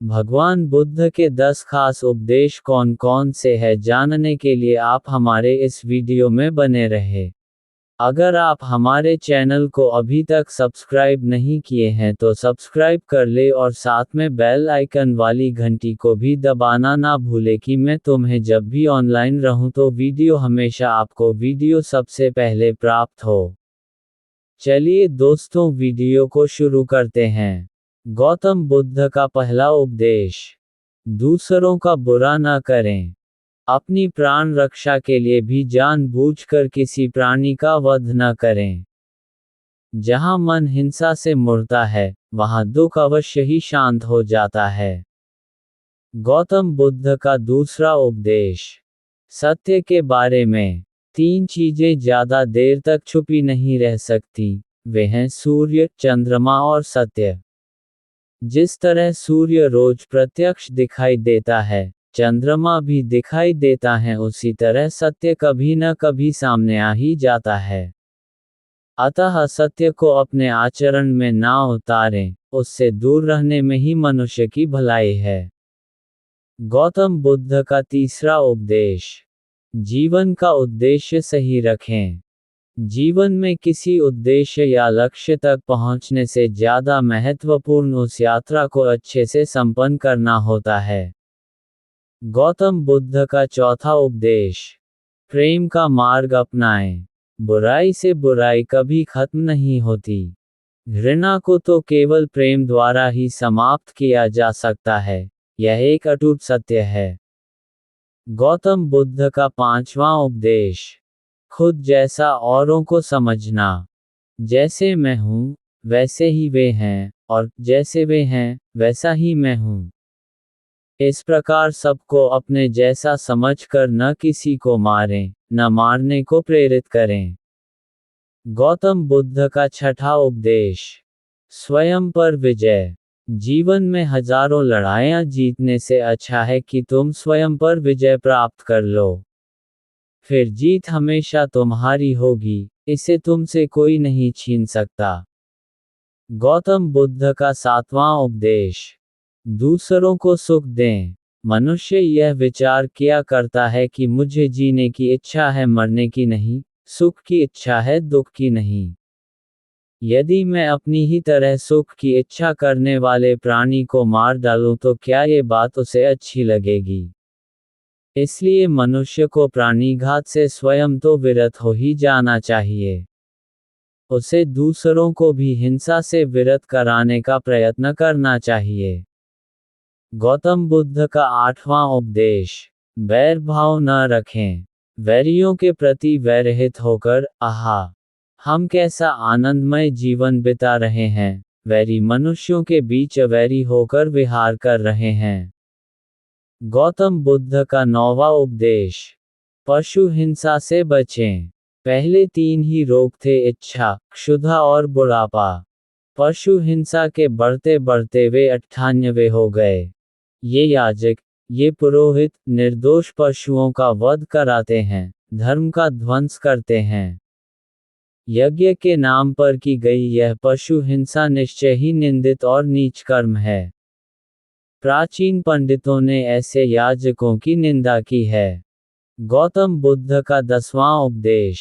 भगवान बुद्ध के 10 खास उपदेश कौन कौन से हैं जानने के लिए आप हमारे इस वीडियो में बने रहे। अगर आप हमारे चैनल को अभी तक सब्सक्राइब नहीं किए हैं तो सब्सक्राइब कर ले और साथ में बेल आइकन वाली घंटी को भी दबाना ना भूले कि मैं तुम्हें जब भी ऑनलाइन रहूं तो वीडियो हमेशा आपको वीडियो सबसे पहले प्राप्त हो। चलिए दोस्तों वीडियो को शुरू करते हैं। गौतम बुद्ध का पहला उपदेश, दूसरों का बुरा न करें। अपनी प्राण रक्षा के लिए भी जानबूझकर किसी प्राणी का वध न करें। जहाँ मन हिंसा से मुड़ता है, वहाँ दुख अवश्य ही शांत हो जाता है। गौतम बुद्ध का दूसरा उपदेश, सत्य के बारे में। 3 चीजें ज्यादा देर तक छुपी नहीं रह सकती, वे हैं सूर्य, चंद्रमा और सत्य। जिस तरह सूर्य रोज प्रत्यक्ष दिखाई देता है, चंद्रमा भी दिखाई देता है, उसी तरह सत्य कभी न कभी सामने आ ही जाता है। अतः सत्य को अपने आचरण में ना उतारें, उससे दूर रहने में ही मनुष्य की भलाई है। गौतम बुद्ध का तीसरा उपदेश, जीवन का उद्देश्य सही रखें। जीवन में किसी उद्देश्य या लक्ष्य तक पहुंचने से ज्यादा महत्वपूर्ण उस यात्रा को अच्छे से संपन्न करना होता है। गौतम बुद्ध का चौथा उपदेश, प्रेम का मार्ग अपनाएं। बुराई से बुराई कभी खत्म नहीं होती। घृणा को तो केवल प्रेम द्वारा ही समाप्त किया जा सकता है, यह एक अटूट सत्य है। गौतम बुद्ध का पांचवा उपदेश, खुद जैसा औरों को समझना। जैसे मैं हूँ, वैसे ही वे हैं, और जैसे वे हैं, वैसा ही मैं हूँ। इस प्रकार सबको अपने जैसा समझकर न किसी को मारें, न मारने को प्रेरित करें। गौतम बुद्ध का छठा उपदेश, स्वयं पर विजय। जीवन में हजारों लड़ाइयाँ जीतने से अच्छा है कि तुम स्वयं पर विजय प्राप्त कर लो। फिर जीत हमेशा तुम्हारी होगी, इसे तुमसे कोई नहीं छीन सकता। गौतम बुद्ध का सातवां उपदेश, दूसरों को सुख दें। मनुष्य यह विचार किया करता है कि मुझे जीने की इच्छा है, मरने की नहीं, सुख की इच्छा है, दुख की नहीं। यदि मैं अपनी ही तरह सुख की इच्छा करने वाले प्राणी को मार डालूं तो क्या ये बात उसे अच्छी लगेगी? इसलिए मनुष्य को प्राणिघात से स्वयं तो विरत हो ही जाना चाहिए। उसे दूसरों को भी हिंसा से विरत कराने का प्रयत्न करना चाहिए। गौतम बुद्ध का आठवां उपदेश, वैर भाव न रखें। वैरियों के प्रति वैरहित होकर, आहा, हम कैसा आनंदमय जीवन बिता रहे हैं, वैरी मनुष्यों के बीच अवैरी होकर विहार कर रहे हैं। गौतम बुद्ध का 9वां उपदेश, पशु हिंसा से बचें। पहले 3 ही रोग थे, इच्छा, क्षुधा और बुढ़ापा। पशु हिंसा के बढ़ते बढ़ते वे 98 हो गए। ये याजक, ये पुरोहित, निर्दोष पशुओं का वध कराते हैं, धर्म का ध्वंस करते हैं। यज्ञ के नाम पर की गई यह पशु हिंसा निश्चय ही निंदित और नीच कर्म है। प्राचीन पंडितों ने ऐसे याजकों की निंदा की है। गौतम बुद्ध का 10वां उपदेश,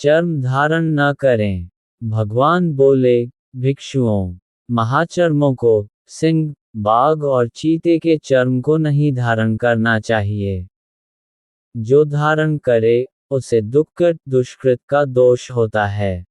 चर्म धारण न करें। भगवान बोले, भिक्षुओं, महाचर्मों को, सिंह, बाघ और चीते के चर्म को नहीं धारण करना चाहिए। जो धारण करे, उसे दुष्कृत का दोष होता है।